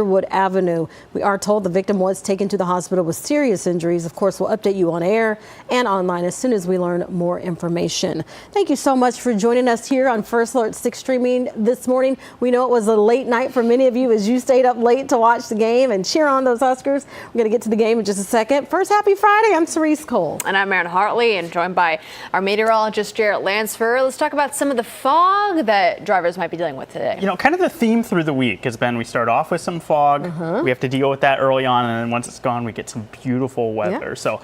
Wood Avenue. We are told the victim was taken to the hospital with serious injuries. Of course, we'll update you on air and online as soon as we learn more information. Thank you so much for joining us here on First Alert 6 streaming this morning. We know it was a late night for many of you as you stayed up late to watch the game and cheer on those Huskers. We're going to get to the game in just a second. First, happy Friday. I'm Cerise Cole. And I'm Erin Hartley, and joined by our meteorologist, Jarrett Lansford. Let's talk about some of the fog that drivers might be dealing with today. You know, kind of the theme through the week has been we start off with some fog. We have to deal with that early on, and then once it's gone, we get some beautiful weather. Yeah. So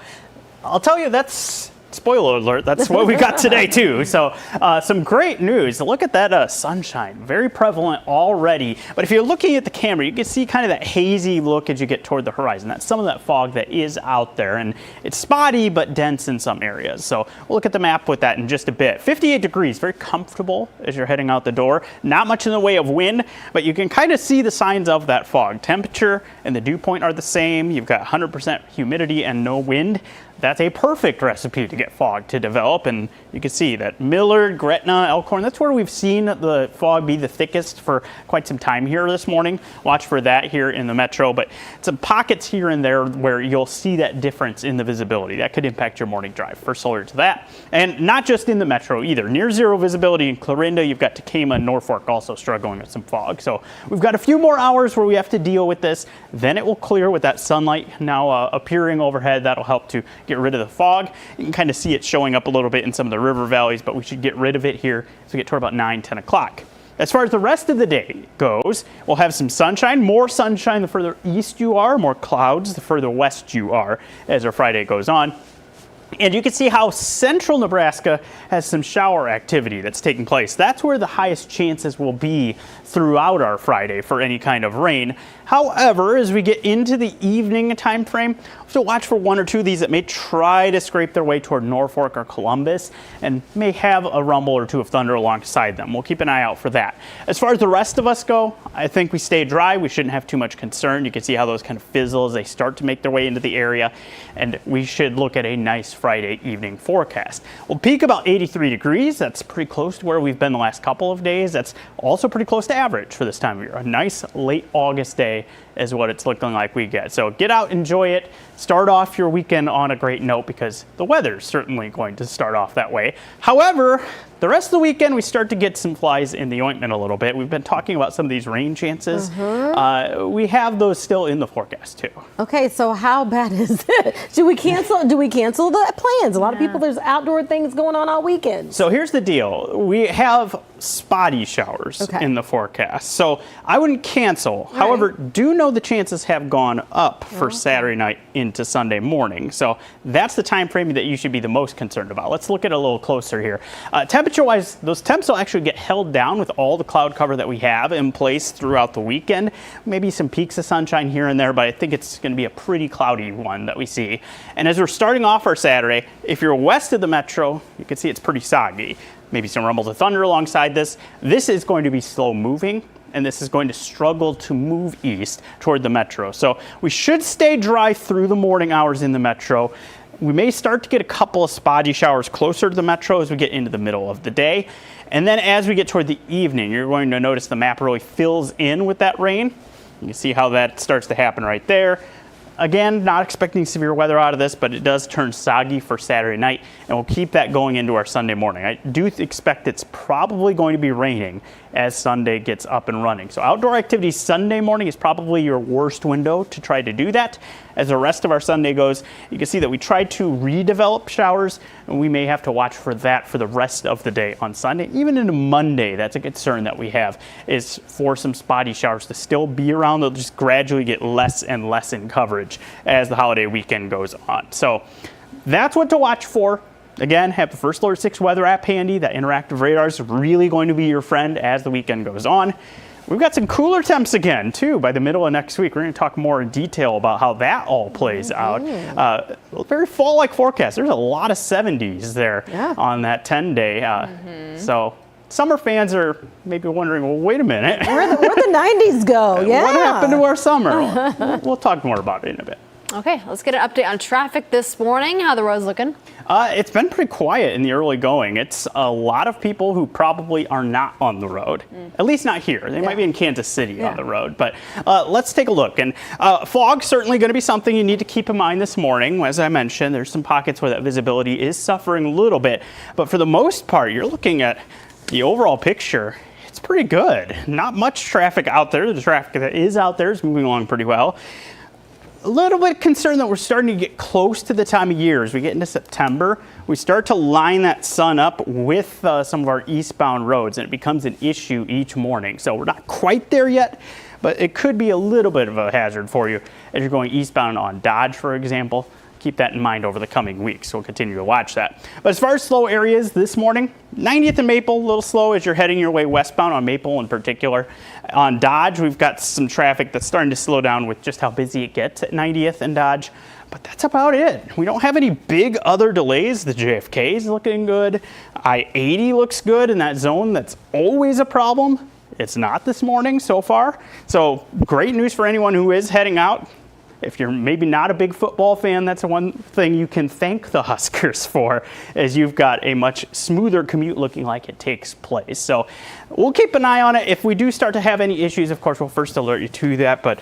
I'll tell you, that's, spoiler alert, that's what we got today too. So some great news. Look at that sunshine, very prevalent already. But if you're looking at the camera, you can see kind of that hazy look as you get toward the horizon. That's some of that fog that is out there, and it's spotty but dense in some areas. So we'll look at the map with that in just a bit. 58 degrees, very comfortable as you're heading out the door. Not much in the way of wind, but you can kind of see the signs of that fog. Temperature and the dew point are the same. You've got 100% humidity and no wind. That's a perfect recipe to get fog to develop, and you can see that Millard, Gretna, Elkhorn, that's where we've seen the fog be the thickest for quite some time here this morning. Watch for that here in the metro, but some pockets here and there where you'll see that difference in the visibility. That could impact your morning drive. First alert to that. And not just in the metro either. Near zero visibility in Clarinda, you've got Tacoma and Norfolk also struggling with some fog. So we've got a few more hours where we have to deal with this. Then it will clear with that sunlight now appearing overhead. That'll help to get rid of the fog. You can kind of see it showing up a little bit in some of the river valleys, but we should get rid of it here as we get toward about 9-10 o'clock. As far as the rest of the day goes, we'll have some sunshine. More sunshine the further east you are, more clouds the further west you are as our Friday goes on. And you can see how central Nebraska has some shower activity that's taking place. That's where the highest chances will be throughout our Friday for any kind of rain. However, as we get into the evening time frame, we'll have to watch for one or two of these that may try to scrape their way toward Norfolk or Columbus and may have a rumble or two of thunder alongside them. We'll keep an eye out for that. As far as the rest of us go, I think we stay dry. We shouldn't have too much concern. You can see how those kind of fizzle as they start to make their way into the area, and we should look at a nice Friday evening forecast. We'll peak about 83 degrees. That's pretty close to where we've been the last couple of days. That's also pretty close to average for this time of year. A nice late August day is what it's looking like we get. So get out, enjoy it. Start off your weekend on a great note because the weather's certainly going to start off that way. However, the rest of the weekend, we start to get some flies in the ointment a little bit. We've been talking about some of these rain chances. We have those still in the forecast too. Okay, so how bad is it? Do we cancel the plans? A lot of people, there's outdoor things going on all weekend. So here's the deal. We have spotty showers in the forecast. So I wouldn't cancel. Right. However, do know the chances have gone up for Saturday night into Sunday morning. So that's the time frame that you should be the most concerned about. Let's look at it a little closer here. Temperature-wise, those temps will actually get held down with all the cloud cover that we have in place throughout the weekend. Maybe some peaks of sunshine here and there, but I think it's going to be a pretty cloudy one that we see. And as we're starting off our Saturday, if you're west of the metro, you can see it's pretty soggy. Maybe some rumbles of thunder alongside this. This is going to be slow moving, and this is going to struggle to move east toward the metro. So we should stay dry through the morning hours in the metro. We may start to get a couple of spotty showers closer to the metro as we get into the middle of the day. And then as we get toward the evening, you're going to notice the map really fills in with that rain. You can see how that starts to happen right there. Again, not expecting severe weather out of this, but it does turn soggy for Saturday night, and we'll keep that going into our Sunday morning. I do expect it's probably going to be raining as Sunday gets up and running. So outdoor activities Sunday morning is probably your worst window to try to do that. As the rest of our Sunday goes, you can see that we tried to redevelop showers, and we may have to watch for that for the rest of the day on Sunday. Even into Monday, that's a concern that we have, is for some spotty showers to still be around. They'll just gradually get less and less in coverage as the holiday weekend goes on. So that's what to watch for. Again, have the First Alert 6 weather app handy. That interactive radar is really going to be your friend as the weekend goes on. We've got some cooler temps again, too, by the middle of next week. We're going to talk more in detail about how that all plays out. Very fall-like forecast. There's a lot of 70s there on that 10-day. So summer fans are maybe wondering, well, wait a minute. Where'd the 90s go? What happened to our summer? We'll talk more about it in a bit. Okay, let's get an update on traffic this morning. How the roads looking? It's been pretty quiet in the early going. It's a lot of people who probably are not on the road, at least not here. They might be in Kansas City on the road, but let's take a look. And fog certainly going to be something you need to keep in mind this morning. As I mentioned, there's some pockets where that visibility is suffering a little bit, but for the most part, you're looking at the overall picture. It's pretty good. Not much traffic out there. The traffic that is out there is moving along pretty well. A little bit concerned that we're starting to get close to the time of year. As we get into September, we start to line that sun up with some of our eastbound roads, and it becomes an issue each morning. So we're not quite there yet, but it could be a little bit of a hazard for you as you're going eastbound on Dodge, for example. Keep that in mind over the coming weeks. We'll continue to watch that. But as far as slow areas this morning, 90th and Maple, a little slow as you're heading your way westbound on Maple in particular. On Dodge, we've got some traffic that's starting to slow down with just how busy it gets at 90th and Dodge. But that's about it. We don't have any big other delays. The JFK is looking good. I-80 looks good in that zone. That's always a problem. It's not this morning so far. So great news for anyone who is heading out. If you're maybe not a big football fan, that's one thing you can thank the Huskers for, as you've got a much smoother commute looking like it takes place. So we'll keep an eye on it. If we do start to have any issues, of course, we'll first alert you to that. But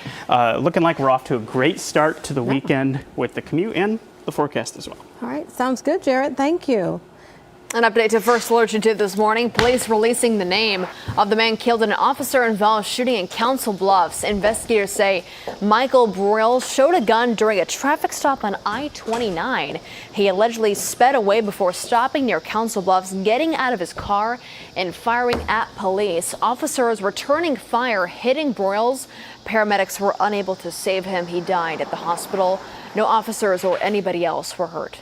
looking like we're off to a great start to the weekend with the commute and the forecast as well. All right, sounds good, Jarrett. Thank you. An update to First Alert you did this morning. Police releasing the name of the man killed in an officer-involved shooting in Council Bluffs. Investigators say Michael Broyles showed a gun during a traffic stop on I-29. He allegedly sped away before stopping near Council Bluffs, getting out of his car and firing at police. Officers returning fire, hitting Broyles. Paramedics were unable to save him. He died at the hospital. No officers or anybody else were hurt.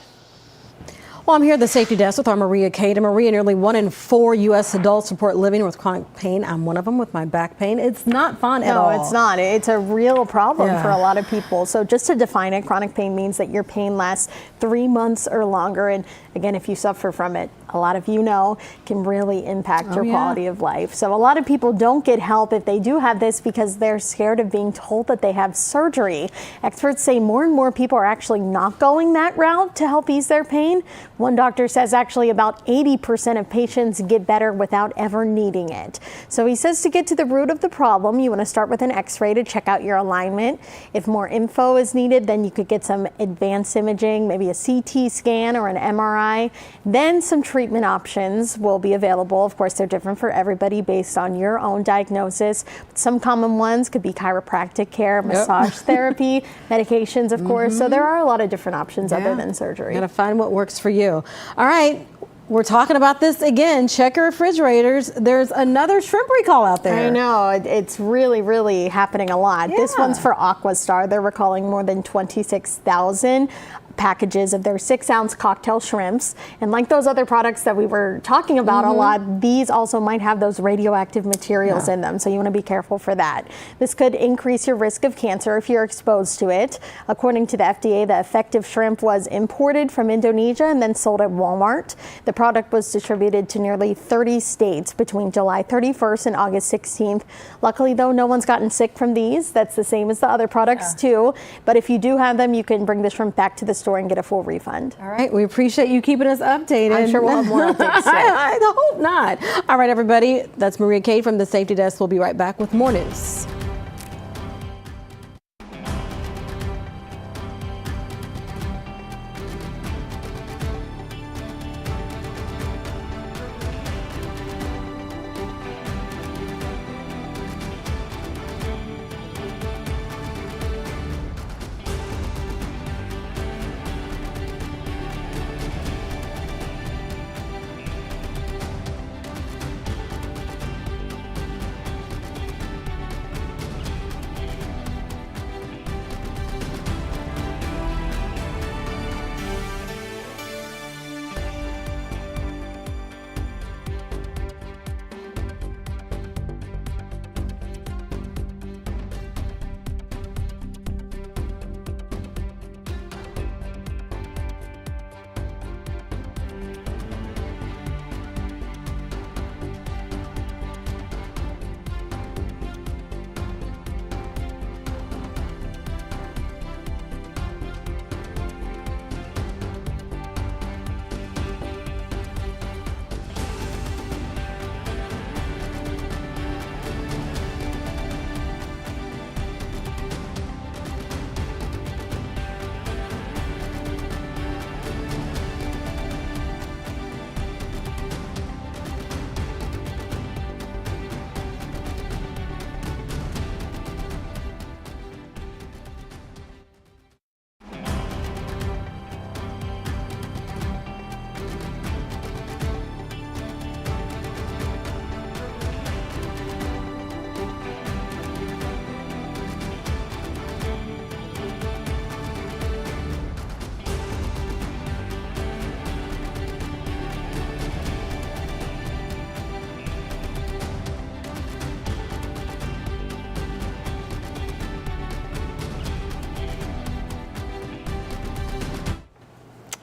Well, I'm here at the safety desk with our Maria Kate. And Maria, nearly 1 in 4 U.S. adults report living with chronic pain. I'm one of them with my back pain. It's not fun at all. No, it's not. It's a real problem for a lot of people. So just to define it, chronic pain means that your pain lasts 3 months or longer. And again, if you suffer from it, a lot of you know, can really impact your quality of life. So a lot of people don't get help if they do have this because they're scared of being told that they have surgery. Experts say more and more people are actually not going that route to help ease their pain. One doctor says actually about 80% of patients get better without ever needing it. So he says to get to the root of the problem, you want to start with an x-ray to check out your alignment. If more info is needed, then you could get some advanced imaging, maybe a CT scan or an MRI. Then some treatment options will be available. Of course, they're different for everybody based on your own diagnosis. But some common ones could be chiropractic care, massage therapy, medications, of course. So there are a lot of different options other than surgery. Got to find what works for you. All right. We're talking about this again. Check your refrigerators. There's another shrimp recall out there. I know. It's really, really happening a lot. This one's for Aquastar. They're recalling more than 26,000 packages of their 6-ounce cocktail shrimps. And like those other products that we were talking about a lot, these also might have those radioactive materials in them. So you want to be careful for that. This could increase your risk of cancer if you're exposed to it. According to the FDA, the effective shrimp was imported from Indonesia and then sold at Walmart. The product was distributed to nearly 30 states between July 31st and August 16th. Luckily, though, no one's gotten sick from these. That's the same as the other products too. But if you do have them, you can bring the shrimp back to the store and get a full refund. All right, we appreciate you keeping us updated. I'm sure we'll have more updates today. I hope not. All right, everybody, that's Maria Kate from the Safety Desk. We'll be right back with more news.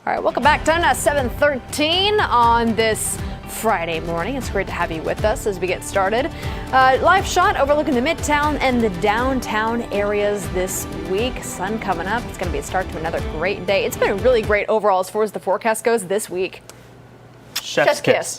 All right, welcome back to 7:13 on this Friday morning. It's great to have you with us as we get started. Live shot overlooking the Midtown and the downtown areas this week. Sun coming up. It's going to be a start to another great day. It's been really great overall as far as the forecast goes this week. Chef's kiss.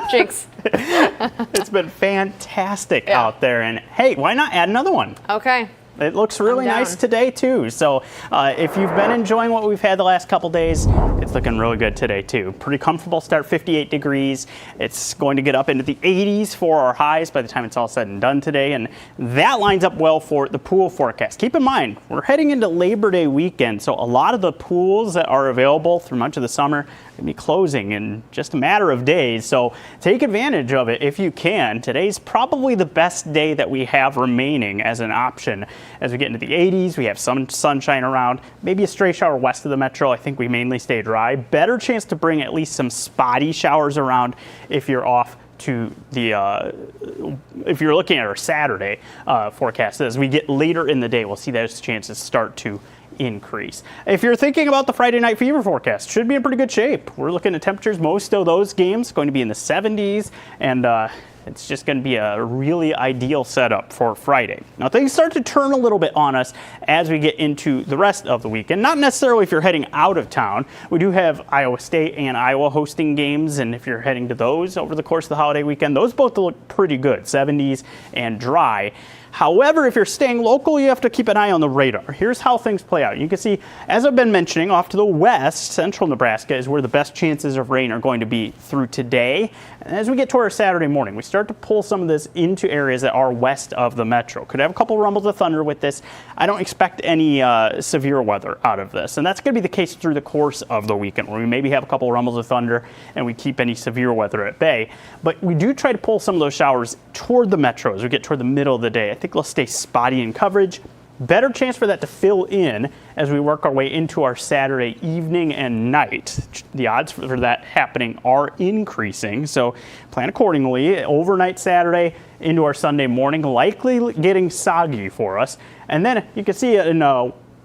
Jinx. It's been fantastic out there. And hey, why not add another one? Okay. It looks really nice today, too. So if you've been enjoying what we've had the last couple days, it's looking really good today, too. Pretty comfortable start, 58 degrees. It's going to get up into the 80s for our highs by the time it's all said and done today. And that lines up well for the pool forecast. Keep in mind, we're heading into Labor Day weekend. So a lot of the pools that are available through much of the summer are going to be closing in just a matter of days. So take advantage of it if you can. Today's probably the best day that we have remaining as an option. As we get into the 80s, we have some sunshine around, maybe a stray shower west of the metro. I think we mainly stay dry. Better chance to bring at least some spotty showers around if you're off to the, if you're looking at our Saturday forecast. As we get later in the day, we'll see those chances start to increase. If you're thinking about the Friday night fever forecast, should be in pretty good shape. We're looking at temperatures, most of those games going to be in the 70s, and it's just going to be a really ideal setup for Friday. Now things start to turn a little bit on us as we get into the rest of the weekend. Not necessarily if you're heading out of town. We do have Iowa State and Iowa hosting games, and if you're heading to those over the course of the holiday weekend, those both look pretty good, 70s and dry. However, if you're staying local, you have to keep an eye on the radar. Here's how things play out. You can see, as I've been mentioning, off to the west, central Nebraska is where the best chances of rain are going to be through today. And as we get toward our Saturday morning, we start to pull some of this into areas that are west of the metro. Could have a couple rumbles of thunder with this. I don't expect any severe weather out of this. And that's going to be the case through the course of the weekend, where we maybe have a couple rumbles of thunder and we keep any severe weather at bay. But we do try to pull some of those showers toward the metro as we get toward the middle of the day. I think they'll stay spotty in coverage. Better chance for that to fill in as we work our way into our Saturday evening and night. The odds for that happening are increasing, so plan accordingly. Overnight Saturday into our Sunday morning, likely getting soggy for us. And then you can see in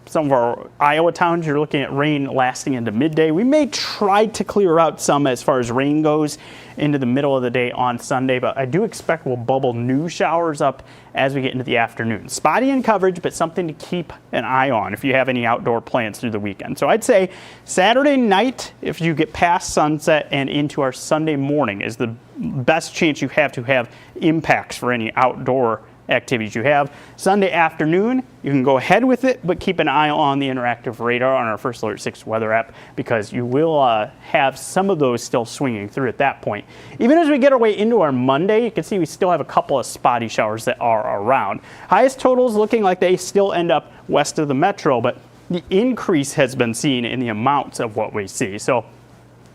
some of our Iowa towns, you're looking at rain lasting into midday. We may try to clear out some as far as rain goes into the middle of the day on Sunday, but I do expect we'll bubble new showers up as we get into the afternoon. Spotty in coverage, but something to keep an eye on if you have any outdoor plans through the weekend. So I'd say Saturday night, if you get past sunset and into our Sunday morning, is the best chance you have to have impacts for any outdoor activities you have. Sunday afternoon, you can go ahead with it, but keep an eye on the interactive radar on our First Alert 6 weather app, because you will have some of those still swinging through at that point. Even as we get our way into our Monday, you can see we still have a couple of spotty showers that are around. Highest totals looking like they still end up west of the metro, but the increase has been seen in the amounts of what we see. So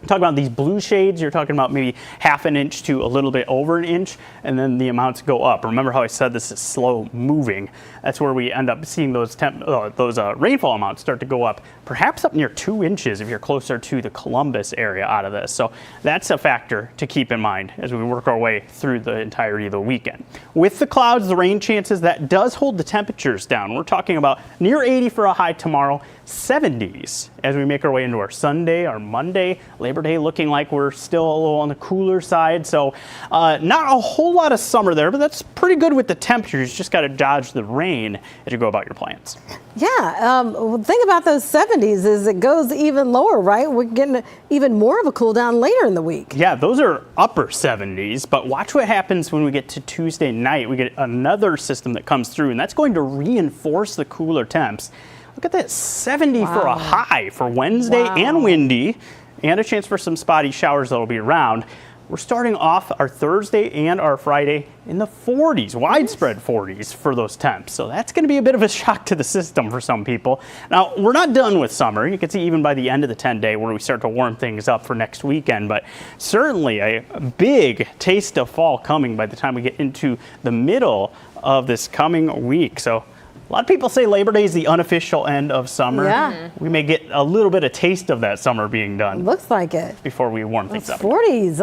talking about these blue shades, you're talking about maybe half an inch to a little bit over an inch, and then the amounts go up. Remember how I said this is slow moving? That's where we end up seeing those rainfall amounts start to go up, perhaps up near 2 inches if you're closer to the Columbus area out of this. So that's a factor to keep in mind as we work our way through the entirety of the weekend. With the clouds, the rain chances, that does hold the temperatures down. We're talking about near 80 for a high tomorrow, 70s as we make our way into our Sunday, our Monday. Labor Day looking like we're still a little on the cooler side. So not a whole lot of summer there, but that's pretty good with the temperatures. Just got to dodge the rain as you go about your plans. Yeah, the thing about those 70s is it goes even lower, right? We're getting even more of a cool down later in the week. Yeah, those are upper 70s, but watch what happens when we get to Tuesday night. We get another system that comes through, and that's going to reinforce the cooler temps. Look at that, 70 for a high for Wednesday, and windy, and a chance for some spotty showers that'll be around. We're starting off our Thursday and our Friday in the 40s, widespread 40s for those temps. So that's going to be a bit of a shock to the system for some people. Now, we're not done with summer. You can see even by the end of the 10-day where we start to warm things up for next weekend. But certainly a big taste of fall coming by the time we get into the middle of this coming week. So a lot of people say Labor Day is the unofficial end of summer. Yeah. We may get a little bit of taste of that summer being done. Looks like it. Before we warm things up. 40s,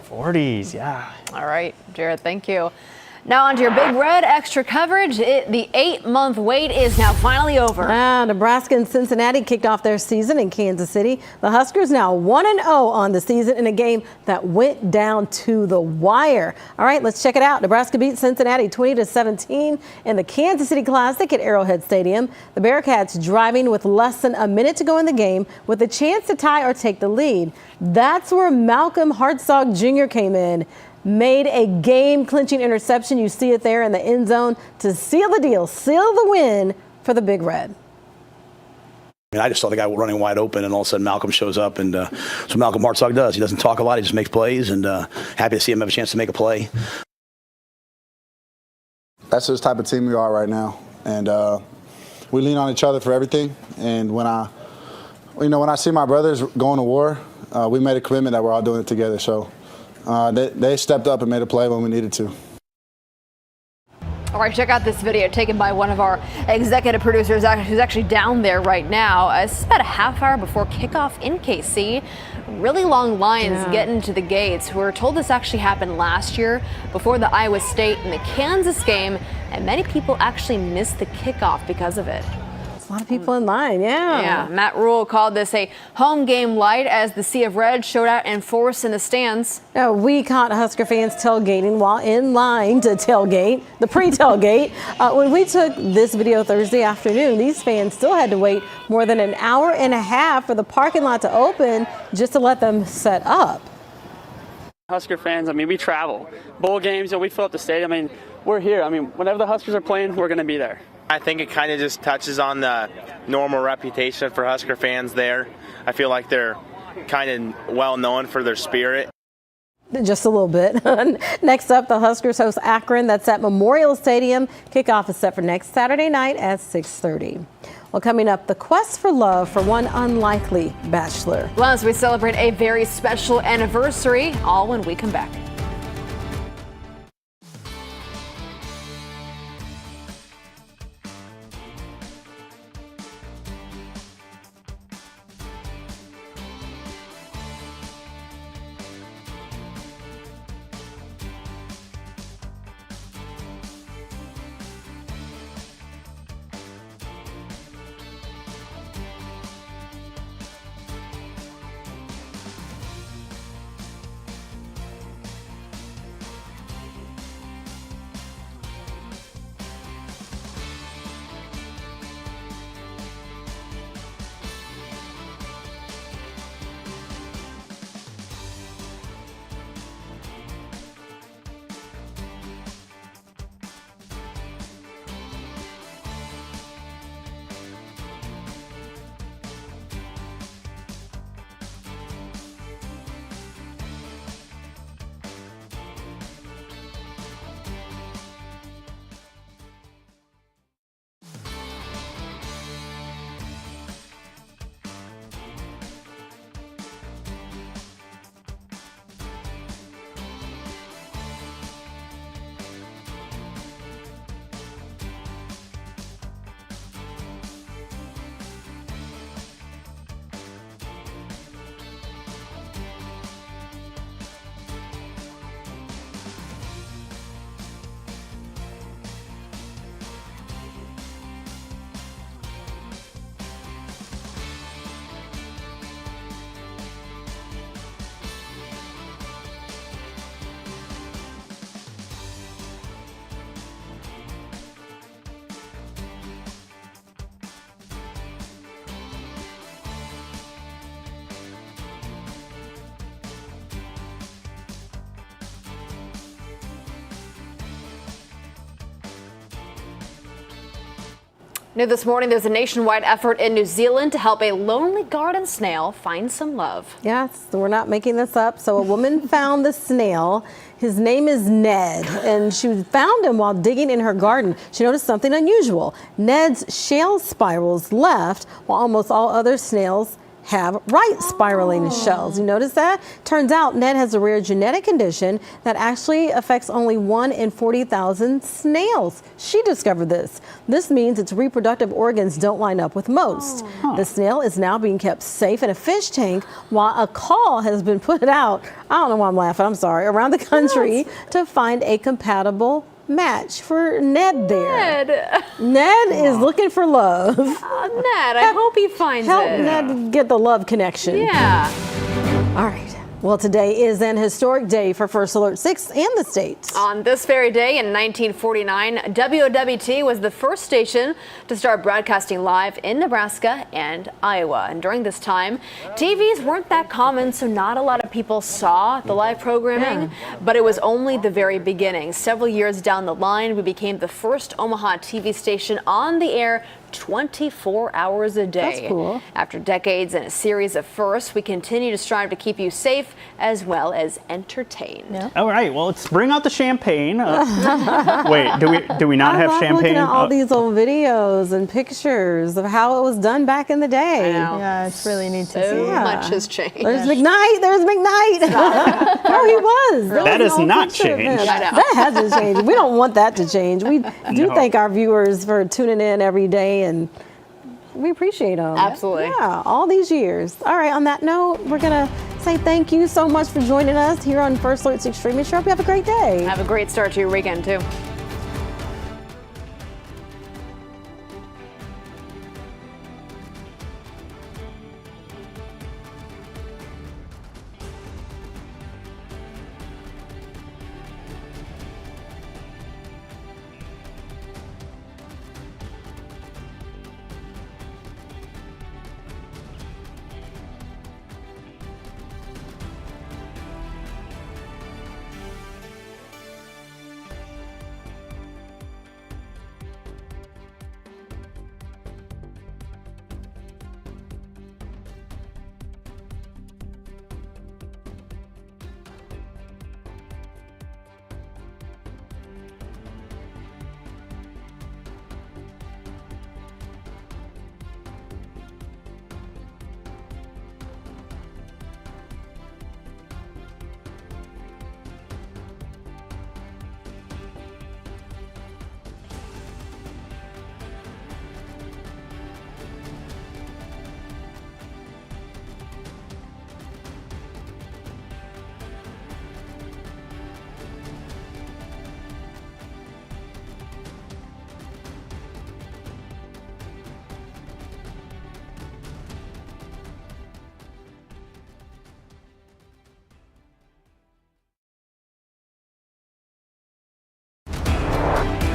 40s, yeah. All right, Jared, thank you. Now on to your Big Red extra coverage. The 8-month wait is now finally over. Nebraska and Cincinnati kicked off their season in Kansas City. The Huskers now 1-0 on the season in a game that went down to the wire. All right, let's check it out. Nebraska beat Cincinnati 20-17 in the Kansas City Classic at Arrowhead Stadium. The Bearcats driving with less than a minute to go in the game with a chance to tie or take the lead. That's where Malcolm Hartzog Jr. came in. Made a game-clinching interception. You see it there in the end zone to seal the deal, seal the win for the Big Red. I just saw the guy running wide open, and all of a sudden Malcolm shows up, and so Malcolm Hartzog does. He doesn't talk a lot; he just makes plays, and happy to see him have a chance to make a play. That's the type of team we are right now, and we lean on each other for everything. And when I see my brothers going to war, we made a commitment that we're all doing it together. So. They stepped up and made a play when we needed to. All right, check out this video taken by one of our executive producers who's actually down there right now. It's about a half hour before kickoff in KC. Really long lines getting to the gates. We're told this actually happened last year before the Iowa State and the Kansas game, and many people actually missed the kickoff because of it. A lot of people in line, Yeah, Matt Rule called this a home game light as the Sea of Red showed out in force in the stands. Now, we caught Husker fans tailgating while in line to tailgate, the pre-tailgate. When we took this video Thursday afternoon, these fans still had to wait more than an hour and a half for the parking lot to open just to let them set up. Husker fans, I mean, we travel. Bowl games, we fill up the stadium. I mean, we're here. I mean, whenever the Huskers are playing, we're going to be there. I think it kind of just touches on the normal reputation for Husker fans there. I feel like they're kind of well known for their spirit. Just a little bit. Next up, the Huskers host Akron. That's at Memorial Stadium. Kickoff is set for next Saturday night at 6:30. Well, coming up, the quest for love for one unlikely bachelor. Well, as we celebrate a very special anniversary, all when we come back. New this morning, there's a nationwide effort in New Zealand to help a lonely garden snail find some love. Yes, we're not making this up. So a woman found the snail. His name is Ned, and she found him while digging in her garden. She noticed something unusual. Ned's shell spirals left, while almost all other snails have right spiraling shells. You notice that? Turns out Ned has a rare genetic condition that actually affects only 1 in 40,000 snails. She discovered this. This means its reproductive organs don't line up with most. The snail is now being kept safe in a fish tank while a call has been put out, I don't know why I'm laughing, I'm sorry, around the country to find a compatible match for Ned there. Ned. Ned is looking for love. Ned, I hope he finds Help it. Ned get the love connection. Yeah. All right. Well, today is an historic day for First Alert 6 and the state. On this very day in 1949, WOWT was the first station to start broadcasting live in Nebraska and Iowa. And during this time, TVs weren't that common, so not a lot of people saw the live programming. But it was only the very beginning. Several years down the line, we became the first Omaha TV station on the air 24 hours a day. That's cool. After decades and a series of firsts, we continue to strive to keep you safe as well as entertained. Yeah. All right, well, let's bring out the champagne. Wait, do we not I have love champagne? looking at all these old videos and pictures of how it was done back in the day. I know. Yeah, it's really neat to So see. much has changed. There's McKnight. There's McKnight. Oh, he was. That was has an old not picture of him. changed. I know. That hasn't changed. We don't want that to change. We do No. thank our viewers for tuning in every day, and we appreciate them. Absolutely. Yeah, all these years. All right, on that note, we're going to say thank you so much for joining us here on First Alert 6 Streaming. Sure hope you have a great day. Have a great start to your weekend, too.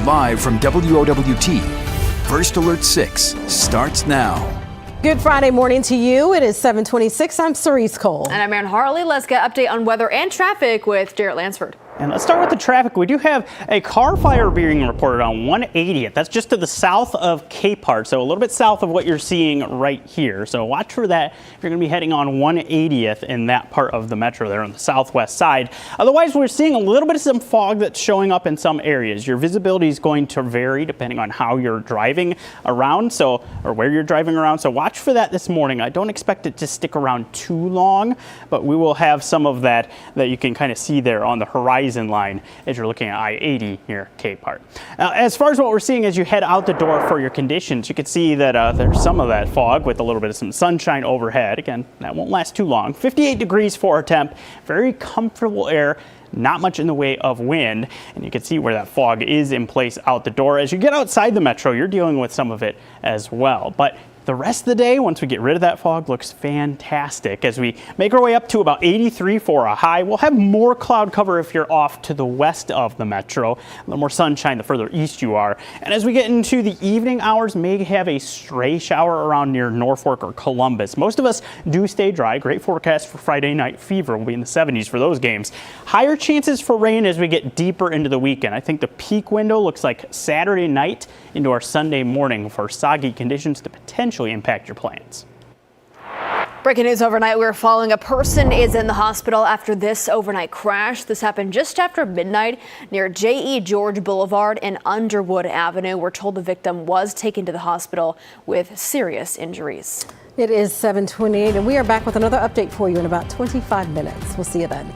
Live from WOWT, First Alert 6 starts now. Good Friday morning to you. It is 7:26. I'm Cerise Cole. And I'm Erin Harley. Let's get an update on weather and traffic with Jarrett Lansford. And let's start with the traffic. We do have a car fire being reported on 180th. That's just to the south of Capehart, so a little bit south of what you're seeing right here. So watch for that if you're going to be heading on 180th in that part of the metro there on the southwest side. Otherwise, we're seeing a little bit of some fog that's showing up in some areas. Your visibility is going to vary depending on how you're driving around, or where you're driving around. So watch for that this morning. I don't expect it to stick around too long, but we will have some of that you can kind of see there on the horizon line as you're looking at I-80 near Capehart. As far as what we're seeing as you head out the door for your conditions, you can see that there's some of that fog with a little bit of some sunshine overhead. Again, that won't last too long. 58 degrees for our temp, very comfortable air. Not much in the way of wind, and you can see where that fog is in place out the door. As you get outside the metro, you're dealing with some of it as well. But the rest of the day, once we get rid of that fog, looks fantastic. As we make our way up to about 83 for a high, we'll have more cloud cover if you're off to the west of the metro. A little more sunshine the further east you are. And as we get into the evening hours, may have a stray shower around near Norfolk or Columbus. Most of us do stay dry. Great forecast for Friday night. Fever will be in the 70s for those games. Higher chances for rain as we get deeper into the weekend. I think the peak window looks like Saturday night into our Sunday morning for soggy conditions to potentially impact your plans. Breaking news overnight, we're following a person is in the hospital after this overnight crash. This happened just after midnight near J.E. George Boulevard and Underwood Avenue. We're told the victim was taken to the hospital with serious injuries. It is 7:28, and we are back with another update for you in about 25 minutes. We'll see you then.